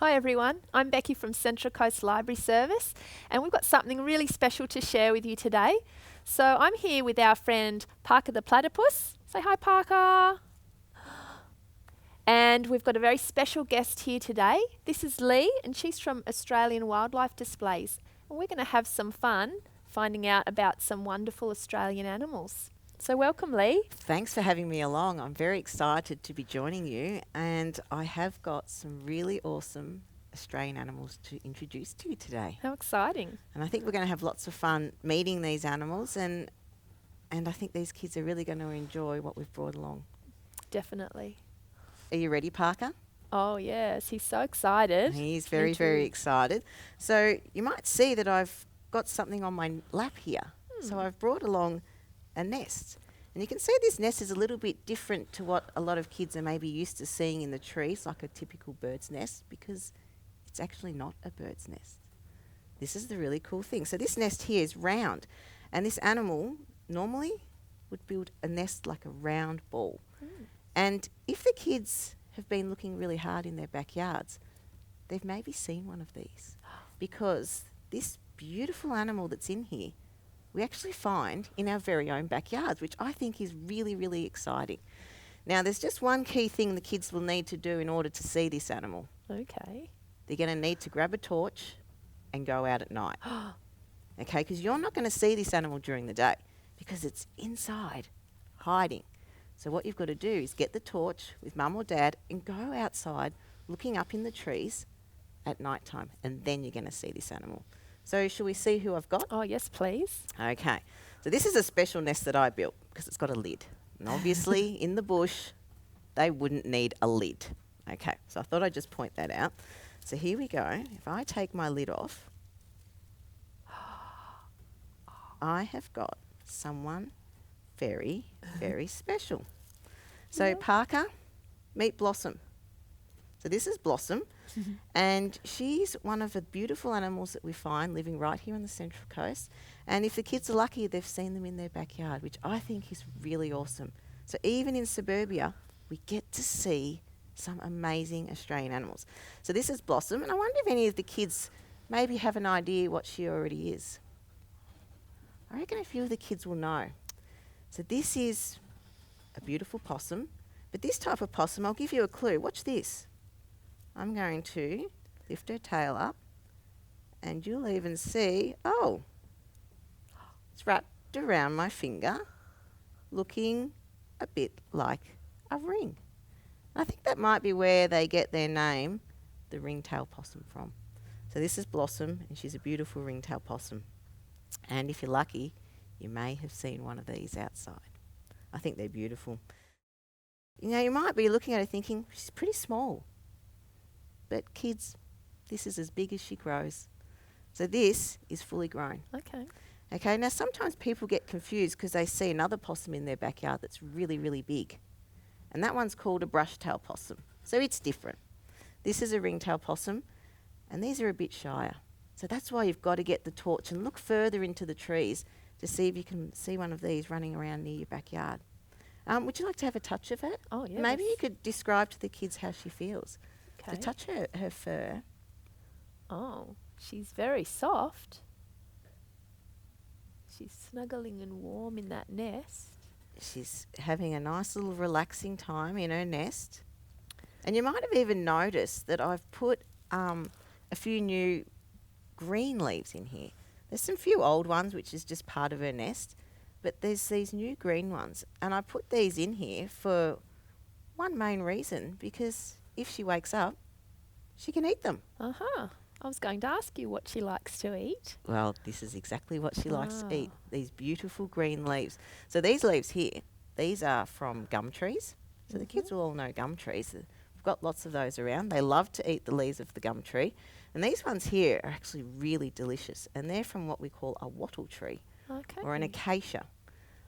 Hi everyone, I'm Becky from Central Coast Library Service and we've got something really special to share with you today. So I'm here with our friend Parker the Platypus. Say hi Parker. And we've got a very special guest here today. This is Lee and she's from Australian Wildlife Displays. And we're going to have some fun finding out about some wonderful Australian animals. So welcome Lee. Thanks for having me along. I'm very excited to be joining you, and I have got some really awesome Australian animals to introduce to you today. How exciting. And I think we're going to have lots of fun meeting these animals, and I think these kids are really going to enjoy what we've brought along. Definitely. Are you ready, Parker? Oh yes, he's so excited. He's very, very excited. So you might see that I've got something on my lap here. So I've brought along a nest. And you can see this nest is a little bit different to what a lot of kids are maybe used to seeing in the trees, like a typical bird's nest, because it's actually not a bird's nest. This is the really cool thing. So this nest here is round, and this animal normally would build a nest like a round ball. And if the kids have been looking really hard in their backyards, they've maybe seen one of these, because this beautiful animal that's in here we actually find in our very own backyards, which I think is really, really exciting. Now, there's just one key thing the kids will need to do in order to see this animal. Okay. They're going to need to grab a torch and go out at night. Okay, because you're not going to see this animal during the day because it's inside, hiding. So what you've got to do is get the torch with mum or dad and go outside looking up in the trees at night time, and then you're going to see this animal. So shall we see who I've got? Oh, yes, please. Okay. So this is a special nest that I built because it's got a lid. And obviously in the bush, they wouldn't need a lid. Okay. So I thought I'd just point that out. So here we go. If I take my lid off, I have got someone very, very special. So Yeah. Parker, meet Blossom. So this is Blossom. And she's one of the beautiful animals that we find living right here on the Central Coast. And if the kids are lucky, they've seen them in their backyard, which I think is really awesome. So even in suburbia, we get to see some amazing Australian animals. So this is Blossom, and I wonder if any of the kids maybe have an idea what she already is. I reckon a few of the kids will know. So this is a beautiful possum, but this type of possum, I'll give you a clue. Watch this. I'm going to lift her tail up, and you'll even see, oh, it's wrapped around my finger, looking a bit like a ring. I think that might be where they get their name, the ringtail possum, from. So this is Blossom, and she's a beautiful ringtail possum. And if you're lucky, you may have seen one of these outside. I think they're beautiful. You know, you might be looking at her thinking, she's pretty small. But kids, this is as big as she grows. So this is fully grown. Okay. Okay, now sometimes people get confused because they see another possum in their backyard that's really, really big. And that one's called a brush-tail possum. So it's different. This is a ringtail possum, and these are a bit shyer. So that's why you've got to get the torch and look further into the trees to see if you can see one of these running around near your backyard. Would you like to have a touch of it? Oh, yes. Maybe you could describe to the kids how she feels. Okay. So touch her fur. Oh, she's very soft. She's snuggling and warm in that nest. She's having a nice little relaxing time in her nest. And you might have even noticed that I've put a few new green leaves in here. There's some few old ones, which is just part of her nest, but there's these new green ones. And I put these in here for one main reason, because if she wakes up, she can eat them. Uh-huh. I was going to ask you what she likes to eat. Well, this is exactly what she likes to eat, these beautiful green leaves. So these leaves here, these are from gum trees. So the kids will all know gum trees. We've got lots of those around. They love to eat the leaves of the gum tree. And these ones here are actually really delicious. And they're from what we call a wattle tree or an acacia.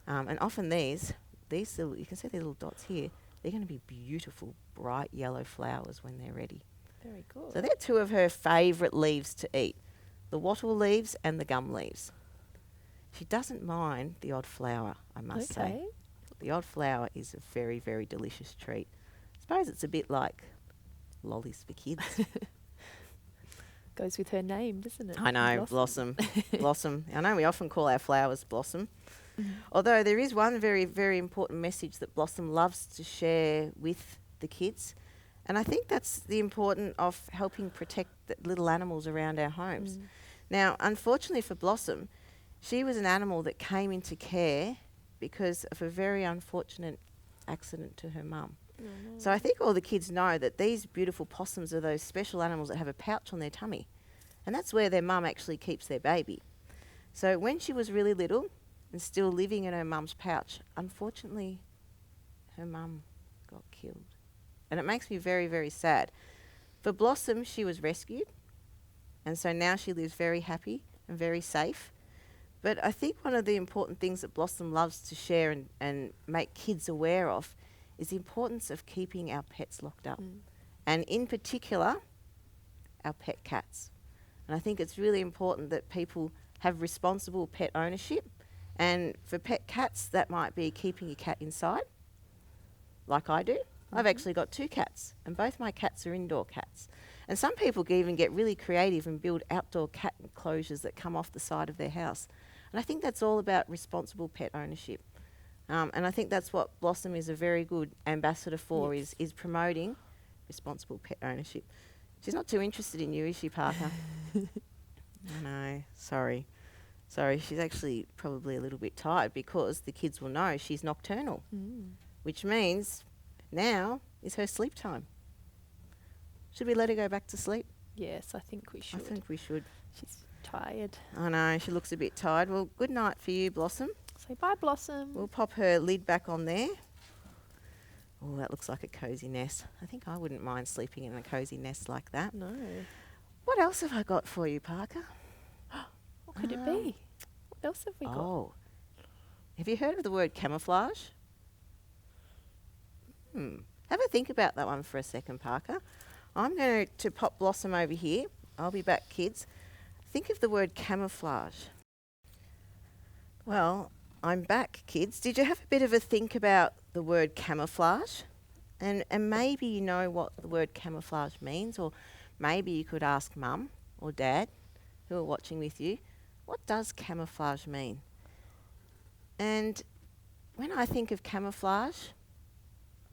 And often these little, you can see these little dots here, they're going to be beautiful, bright yellow flowers when they're ready. Very good. So they're two of her favourite leaves to eat, the wattle leaves and the gum leaves. She doesn't mind the odd flower, I must say. The odd flower is a very, very delicious treat. I suppose it's a bit like lollies for kids. Goes with her name, doesn't it? I know, Blossom. Blossom. I know we often call our flowers Blossom. Although there is one very, very important message that Blossom loves to share with the kids. And I think that's the importance of helping protect the little animals around our homes. Now, unfortunately for Blossom, she was an animal that came into care because of a very unfortunate accident to her mum. So I think all the kids know that these beautiful possums are those special animals that have a pouch on their tummy. And that's where their mum actually keeps their baby. So when she was really little and still living in her mum's pouch, unfortunately, her mum got killed. And it makes me very, very sad. For Blossom, she was rescued. And so now she lives very happy and very safe. But I think one of the important things that Blossom loves to share and make kids aware of is the importance of keeping our pets locked up. And in particular, our pet cats. And I think it's really important that people have responsible pet ownership. And for pet cats, that might be keeping your cat inside, like I do. I've actually got 2 cats, and both my cats are indoor cats. And some people can even get really creative and build outdoor cat enclosures that come off the side of their house. And I think that's all about responsible pet ownership. And I think that's what Blossom is a very good ambassador for, is promoting responsible pet ownership. She's not too interested in you, is she, Parker? I know, sorry. She's actually probably a little bit tired because the kids will know she's nocturnal, which means now is her sleep time. Should we let her go back to sleep? Yes, I think we should. I think we should. She's tired. I know, she looks a bit tired. Well, good night for you, Blossom. Say bye, Blossom. We'll pop her lid back on there. Oh, that looks like a cosy nest. I think I wouldn't mind sleeping in a cosy nest like that. No. What else have I got for you, Parker? What could it be? What else have we got? Oh, have you heard of the word camouflage? Have a think about that one for a second, Parker. I'm going to pop Blossom over here. I'll be back, kids. Think of the word camouflage. Well, I'm back, kids. Did you have a bit of a think about the word camouflage? And maybe you know what the word camouflage means, or maybe you could ask Mum or Dad, who are watching with you, what does camouflage mean? And when I think of camouflage,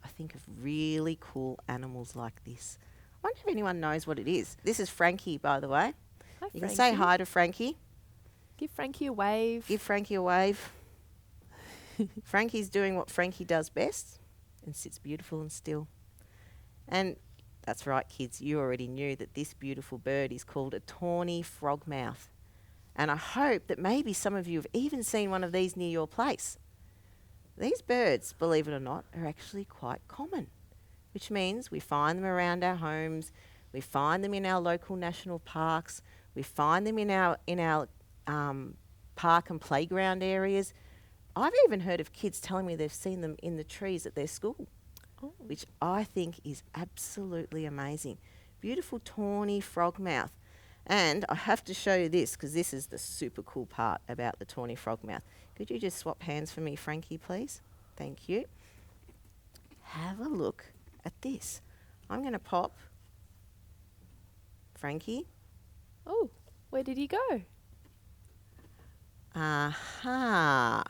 I think of really cool animals like this. I wonder if anyone knows what it is. This is Frankie, by the way. Hi, You can say hi to Frankie. Give Frankie a wave. Give Frankie a wave. Frankie's doing what Frankie does best and sits beautiful and still. And that's right, kids, you already knew that this beautiful bird is called a Tawny Frog Mouth. And I hope that maybe some of you have even seen one of these near your place. These birds, believe it or not, are actually quite common, which means we find them around our homes, we find them in our local national parks, we find them in our park and playground areas. I've even heard of kids telling me they've seen them in the trees at their school, which I think is absolutely amazing. Beautiful tawny frog mouth. And I have to show you this because this is the super cool part about the tawny frog mouth. Could you just swap hands for me, Frankie, please? Thank you. Have a look at this. I'm going to pop Frankie. Oh, where did he go? Aha.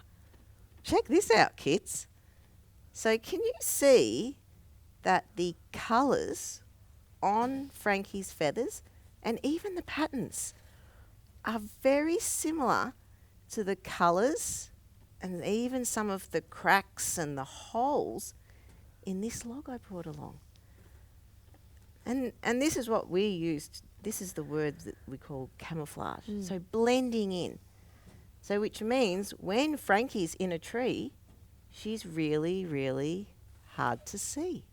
Check this out, kids. So can you see that the colours on Frankie's feathers and even the patterns are very similar to the colours and even some of the cracks and the holes in this log I brought along. And this is what we used. This is the word that we call camouflage. So blending in. So which means when Frankie's in a tree, she's really, really hard to see.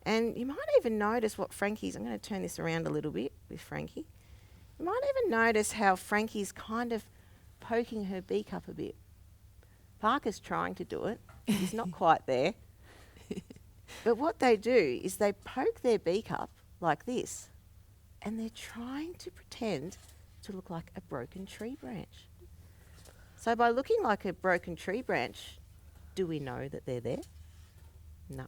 And you might even notice what Frankie's, I'm going to turn this around a little bit with Frankie. You might even notice how Frankie's kind of poking her beak up a bit. Parker's trying to do it. He's not quite there. But what they do is they poke their beak up like this, and they're trying to pretend to look like a broken tree branch. So by looking like a broken tree branch, do we know that they're there? No.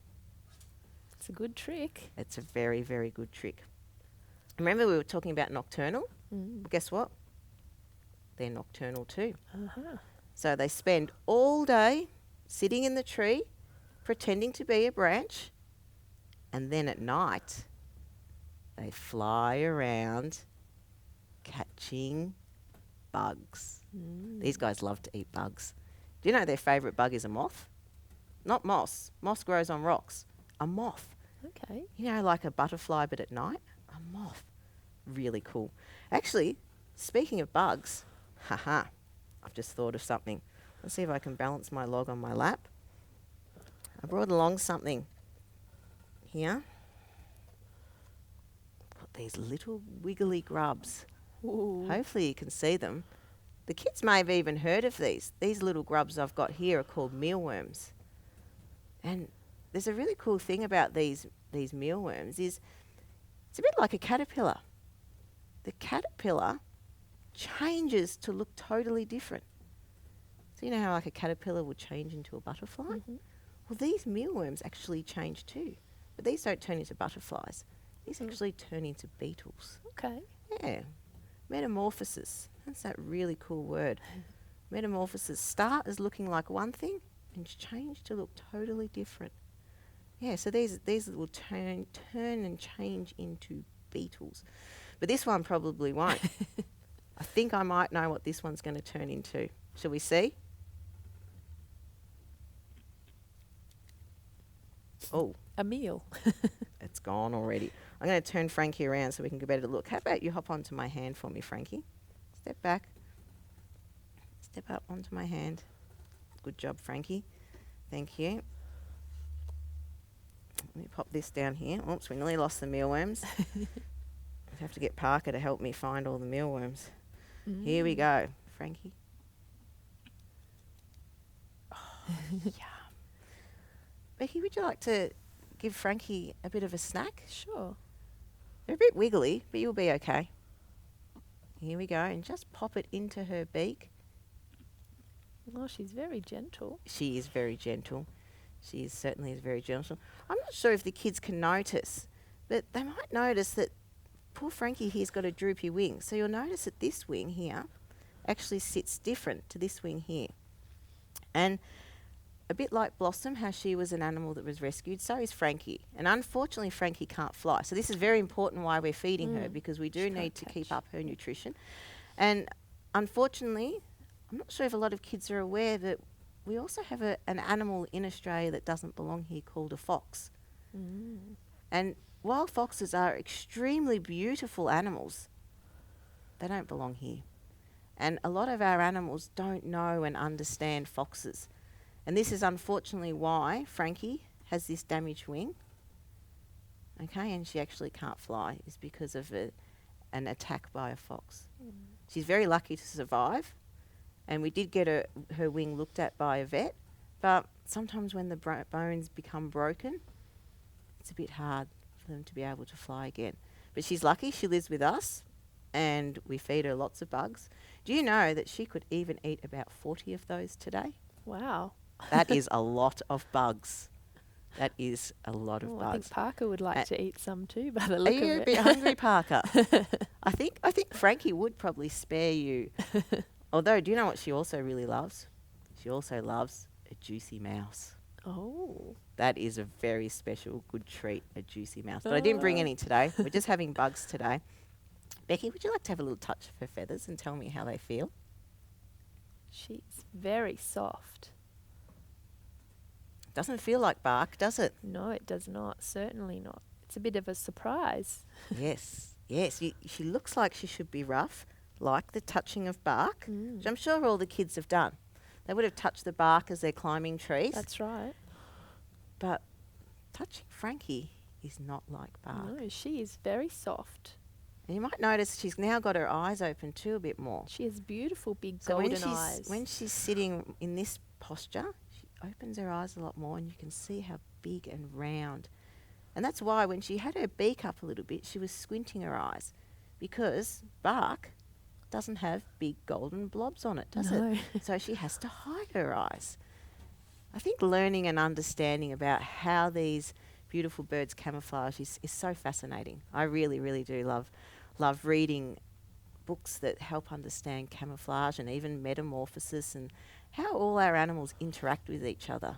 It's a good trick. It's a very, very good trick. Remember we were talking about nocturnal? Mm. Well, guess what? They're nocturnal too. Uh-huh. So they spend all day sitting in the tree, pretending to be a branch, and then at night they fly around catching bugs. These guys love to eat bugs. Do you know their favourite bug is a moth? Not moss. Moss grows on rocks. A moth. Okay. You know, like a butterfly, but at night? A moth. Really cool. Actually, speaking of bugs, I've just thought of something. Let's see if I can balance my log on my lap. I brought along something here. Got these little wiggly grubs. Ooh. Hopefully you can see them. The kids may have even heard of these. These little grubs I've got here are called mealworms. And there's a really cool thing about these mealworms is it's a bit like a caterpillar. The caterpillar changes to look totally different. So you know how like a caterpillar will change into a butterfly? Mm-hmm. Well, these mealworms actually change too. But these don't turn into butterflies. These actually turn into beetles. Okay. Yeah. Metamorphosis. That's that really cool word. Metamorphosis. Start as looking like one thing and change to look totally different. Yeah, so these will turn and change into beetles. But this one probably won't. I think I might know what this one's going to turn into. Shall we see? Oh, A meal. it's gone already. I'm going to turn Frankie around so we can get a better look. How about you hop onto my hand for me, Frankie? Step back. Step up onto my hand. Good job, Frankie. Thank you. Let me pop this down here. Oops, we nearly lost the mealworms. I have to get Parker to help me find all the mealworms. Here we go, Frankie. Oh, yum. Becky, would you like to give Frankie a bit of a snack? Sure. They're a bit wiggly, but you'll be okay. Here we go, and just pop it into her beak. Oh, she's very gentle. She is very gentle. She is certainly is very gentle. I'm not sure if the kids can notice, but they might notice that poor Frankie here's got a droopy wing. So you'll notice that this wing here actually sits different to this wing here. And a bit like Blossom, how she was an animal that was rescued, so is Frankie. And unfortunately, Frankie can't fly. So this is very important why we're feeding her, because we do She need can't to catch. keep up her nutrition. And unfortunately, I'm not sure if a lot of kids are aware that we also have an animal in Australia that doesn't belong here called a fox. And while foxes are extremely beautiful animals, they don't belong here. And a lot of our animals don't know and understand foxes. And this is unfortunately why Frankie has this damaged wing. Okay, and she actually can't fly, is because of an attack by a fox. She's very lucky to survive. And we did get her wing looked at by a vet, but sometimes when the bones become broken, it's a bit hard for them to be able to fly again. But she's lucky, she lives with us, and we feed her lots of bugs. Do you know that she could even eat about 40 of those today? Wow. That is a lot of bugs. That is a lot of I bugs. think Parker would like to eat some too, by the Are look you of a it. bit hungry, Parker? I think Frankie would probably spare you. Although, do you know what she also really loves? She also loves a juicy mouse. Oh. That is a very special, good treat, a juicy mouse. But I didn't bring any today. We're just having bugs today. Becky, would you like to have a little touch of her feathers and tell me how they feel? She's very soft. Doesn't feel like bark, does it? No, it does not. Certainly not. It's a bit of a surprise. Yes, yes. She looks like she should be rough, like the touching of bark, which I'm sure all the kids have done. They would have touched the bark as they're climbing trees. That's right. But touching Frankie is not like bark. No, she is very soft. And you might notice she's now got her eyes open too a bit more. She has beautiful big So golden eyes. when she's sitting in this posture, she opens her eyes a lot more, and you can see how big and round. And that's why when she had her beak up a little bit, she was squinting her eyes, because bark doesn't have big golden blobs on it, does No. it? So she has to hide her eyes. I think learning and understanding about how these beautiful birds' camouflage is so fascinating. I really, really do love reading books that help understand camouflage and even metamorphosis and how all our animals interact with each other.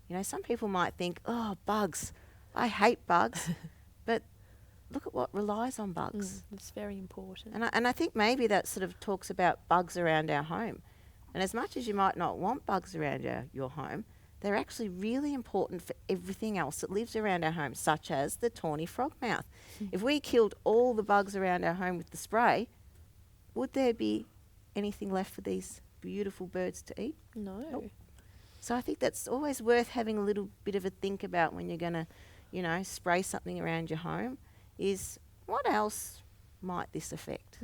You know, some people might think, oh, bugs, I hate bugs, but look at what relies on bugs. It's very important. And I think maybe that sort of talks about bugs around our home. And as much as you might not want bugs around your home, they're actually really important for everything else that lives around our home, such as the Tawny Frog Mouth. If we killed all the bugs around our home with the spray, would there be anything left for these beautiful birds to eat? No. Nope. So I think that's always worth having a little bit of a think about when you're going to, you know, spray something around your home, is what else might this affect?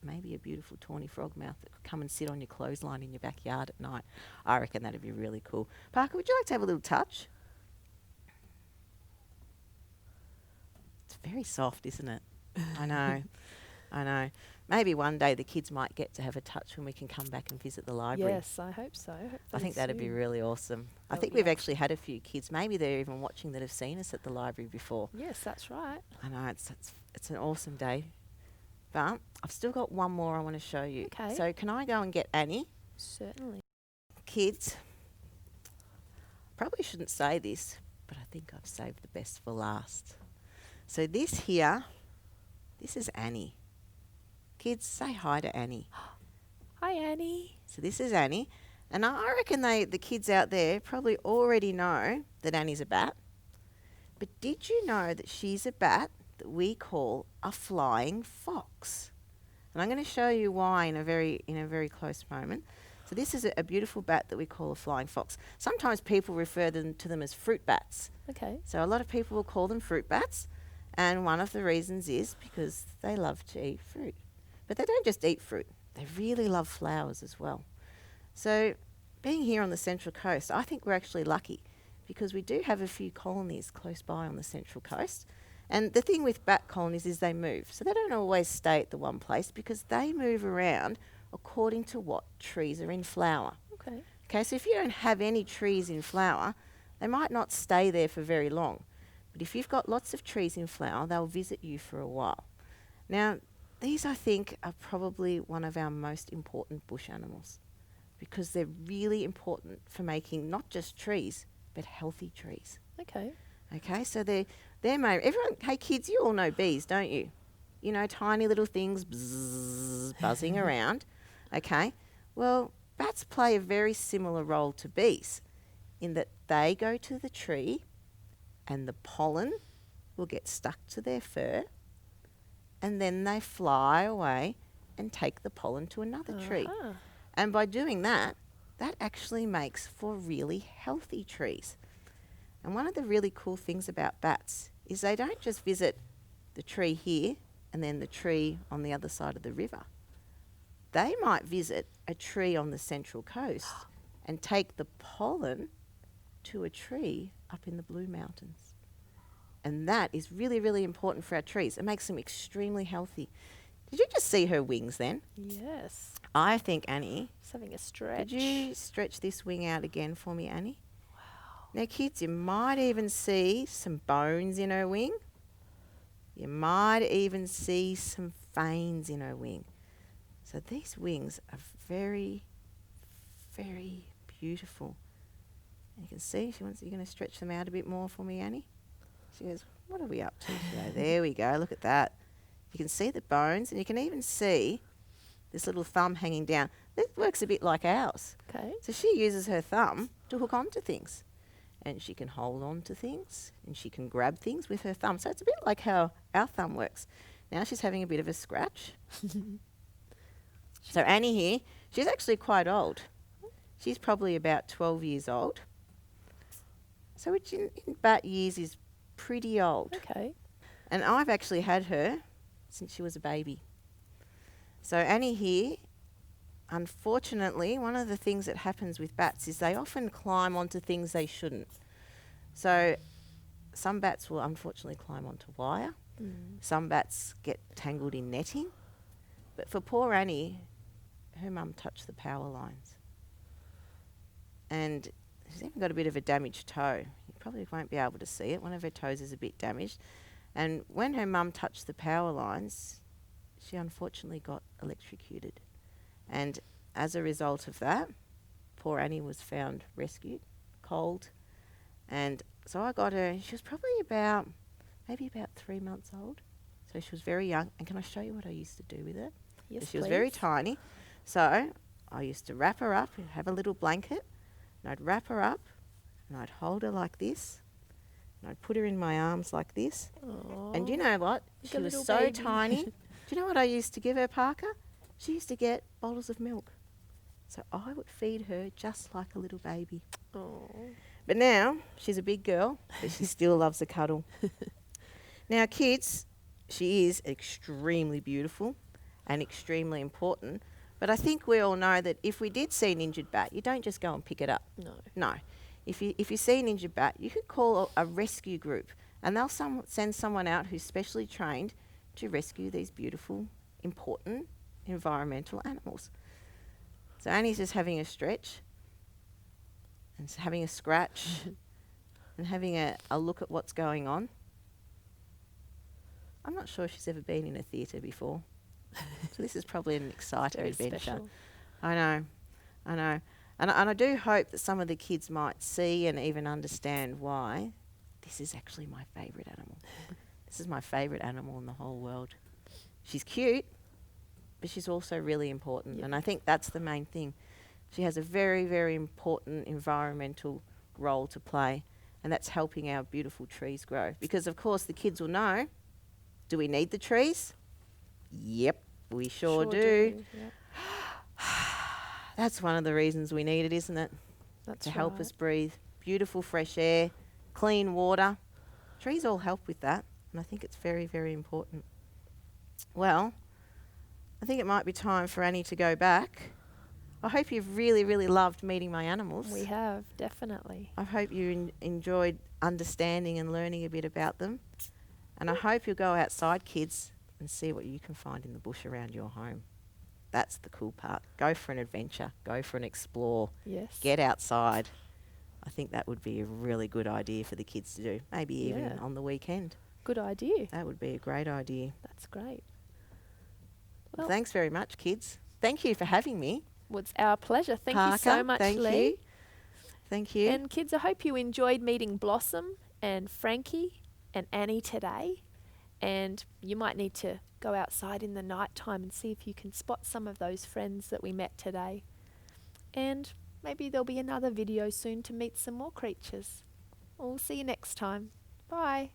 Maybe a beautiful tawny frog mouth that could come and sit on your clothesline in your backyard at night. I reckon that'd be really cool. Parker, would you like to have a little touch? It's very soft, isn't it? I know. I know. Maybe one day the kids might get to have a touch when we can come back and visit the library. Yes, I hope so. I think that'd be really awesome. I That'll think be we've actually had a few kids, maybe they're even watching, that have seen us at the library before. Yes, that's right. I know, it's an awesome day. But I've still got one more I want to show you. Okay. So can I go and get Annie? Certainly. Kids, probably shouldn't say this, but I think I've saved the best for last. So this here, this is Annie. Kids, say hi to Annie. Hi, Annie. So this is Annie. And I reckon the kids out there probably already know that Annie's a bat. But did you know that she's a bat that we call a flying fox? And I'm going to show you why in a very close moment. So this is a beautiful bat that we call a flying fox. Sometimes people refer to them as fruit bats. Okay. So a lot of people will call them fruit bats. And one of the reasons is because they love to eat fruit. But they don't just eat fruit. They really love flowers as well. So being here on the Central Coast, I think we're actually lucky because we do have a few colonies close by on the Central Coast. And the thing with bat colonies is they move. So they don't always stay at the one place because they move around according to what trees are in flower. Okay. Okay, so if you don't have any trees in flower, they might not stay there for very long. But if you've got lots of trees in flower, they'll visit you for a while. Now, these, I think, are probably one of our most important bush animals because they're really important for making not just trees, but healthy trees. Okay. Okay, so they're made. Everyone, hey kids, you all know bees, don't you? You know, tiny little things buzzing around. Okay, well, bats play a very similar role to bees in that they go to the tree and the pollen will get stuck to their fur and then they fly away and take the pollen to another tree. And by doing that, that actually makes for really healthy trees. And one of the really cool things about bats is they don't just visit the tree here and then the tree on the other side of the river. They might visit a tree on the Central Coast and take the pollen to a tree up in the Blue Mountains. And that is really, really important for our trees. It makes them extremely healthy. Did you just see her wings then? Yes. I think, Annie, Just having a stretch. could you stretch this wing out again for me, Annie? Wow. Now, kids, you might even see some bones in her wing. You might even see some veins in her wing. So these wings are very, very beautiful. And you can see, you're going to stretch them out a bit more for me, Annie? She goes, what are we up to today? There we go, look at that. You can see the bones and you can even see this little thumb hanging down. This works a bit like ours. Okay. So she uses her thumb to hook onto things. And she can hold on to things and she can grab things with her thumb. So it's a bit like how our thumb works. Now she's having a bit of a scratch. So Annie here, she's actually quite old. She's probably about 12 years old. So which in bat years is pretty old. Okay. And I've actually had her since she was a baby. So Annie here, unfortunately, one of the things that happens with bats is they often climb onto things they shouldn't. So some bats will unfortunately climb onto wire. Some bats get tangled in netting. But for poor Annie, her mum touched the power lines. And she's even got a bit of a damaged toe. You probably won't be able to see it. One of her toes is a bit damaged. And when her mum touched the power lines, she unfortunately got electrocuted. And as a result of that, poor Annie was found rescued, cold. And so I got her, she was probably maybe about 3 months old. So she was very young. And can I show you what I used to do with her? Yes, She was very please. tiny. So I used to wrap her up, have a little blanket, and I'd wrap her up, and I'd hold her like this, and I'd put her in my arms like this. And you know what? Like She a was little so baby. tiny. Do you know what I used to give her, Parker? She used to get bottles of milk. So I would feed her just like a little baby. Oh. But now she's a big girl, but she still loves a cuddle. Now, kids, she is extremely beautiful and extremely important. But I think we all know that if we did see an injured bat, you don't just go and pick it up. No. No. If you see an injured bat, you could call a rescue group, and they'll send someone out who's specially trained to rescue these beautiful, important environmental animals. So Annie's just having a stretch, and having a scratch, and having a look at what's going on. I'm not sure if she's ever been in a theatre before. So this is probably an exciting Very adventure. special. I know. And I do hope that some of the kids might see and even understand why this is actually my favourite animal. This is my favourite animal in the whole world. She's cute, but she's also really important. Yep. And I think that's the main thing. She has a very, very important environmental role to play, and that's helping our beautiful trees grow. Because, of course, the kids will know, do we need the trees? Yep, we sure do. Yep. That's one of the reasons we need it, isn't it? That's To help right. us breathe beautiful fresh air, clean water. Trees all help with that, and I think it's very, very important. Well, I think it might be time for Annie to go back. I hope you've really, really loved meeting my animals. We have, definitely. I hope you enjoyed understanding and learning a bit about them. And I hope you'll go outside, kids, and see what you can find in the bush around your home. That's the cool part. Go for an adventure. Go for an explore. Yes. Get outside. I think that would be a really good idea for the kids to do. Maybe even Yeah. on the weekend. Good idea. That would be a great idea. That's great. Well, Well, thanks very much, kids. Thank you for having me. well, it's our pleasure. Thank Parker, you so much, thank Lee. you. Thank you. And kids, I hope you enjoyed meeting Blossom and Frankie and Annie today. And you might need to go outside in the night time and see if you can spot some of those friends that we met today. And maybe there'll be another video soon to meet some more creatures. We'll see you next time. Bye.